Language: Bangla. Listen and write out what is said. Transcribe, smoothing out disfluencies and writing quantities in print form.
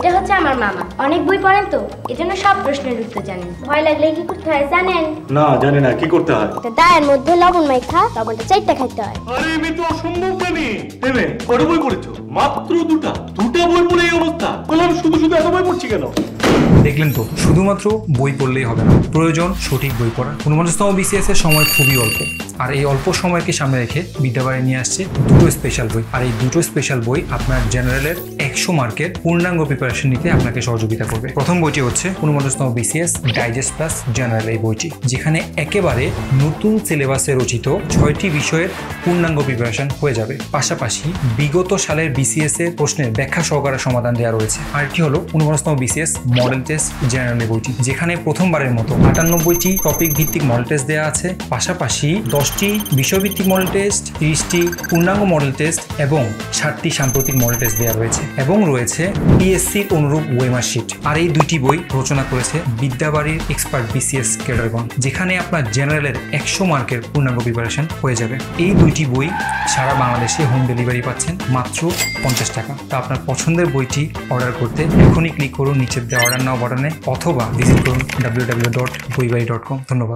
এটা হচ্ছে আমার মামা, অনেক বই পড়েন তো এজন্য সব প্রশ্নের উত্তর জানেন। ভয় লাগলে কি করতে হয় জানেন? না জানি না, কি করতে হয়? এটা দায়ের মধ্যে লবণ মাইখা লবণটা চাইতে খাইতে হয়। আরে আমি তো অসম্ভব জানি। দেবে কত বই পড়েছো? মাত্র দুটা বই পড়ে এই অবস্থা। বললাম শুধু এত বই পড়ছি কেন? দেখলেন তো, শুধুমাত্র বই পড়লেই হবে না, প্রয়োজন সঠিক বই পড়া। 49তম BCS এর সময় খুবই অল্প, আর এই অল্প সময়কে সামনে রেখে বিদ্যাবাড়ি নিয়ে আসছে দুটো স্পেশাল বই। আর এই দুটো স্পেশাল বই আপনার জেনারেলের 100 মার্কের পূর্ণাঙ্গ প্রিপারেশন নিতে আপনাকে সহযোগিতা করবে। প্রথম বইটি হচ্ছে 49তম BCS ডাইজেস্ট প্লাস জেনারেল এই বইটি, যেখানে একেবারে নতুন সিলেবাসে রচিত 6টি বিষয়ের পূর্ণাঙ্গ প্রিপারেশন হয়ে যাবে। পাশাপাশি বিগত সালের BCS এর প্রশ্নের ব্যাখ্যা সহকারে সমাধান দেওয়া রয়েছে। আরেকটি হলো 49তম BCS মডেল টেস্ট জেনারেল বইটি, যেখানে প্রথমবারের মতো 98টি টপিক ভিত্তিক মডেল টেস্ট দেওয়া আছে। পাশাপাশি 10টি বিষয়ভিত্তিক মডেল টেস্ট, 30টি পূর্ণাঙ্গ মডেল টেস্ট এবং 60টি সাম্প্রতিক মডেল টেস্ট দেওয়া রয়েছে, এবং রয়েছে PSCর অনুরূপ ওয়েমার শিট। আর এই দুটি বই রচনা করেছে বিদ্যাবাড়ির এক্সপার্ট BCS ক্যাডারগণ, যেখানে আপনার জেনারেলের 100 মার্কের পূর্ণাঙ্গ প্রিপারেশন হয়ে যাবে। এই দুইটি বই সারা বাংলাদেশে হোম ডেলিভারি পাচ্ছেন মাত্র 50 টাকা। তা আপনার পছন্দের বইটি অর্ডার করতে এখনই ক্লিক করুন নিচের দেওয়া অর্ডার নাও বাটনে, অথবা ভিজিট করুন www.boibari.com। ধন্যবাদ।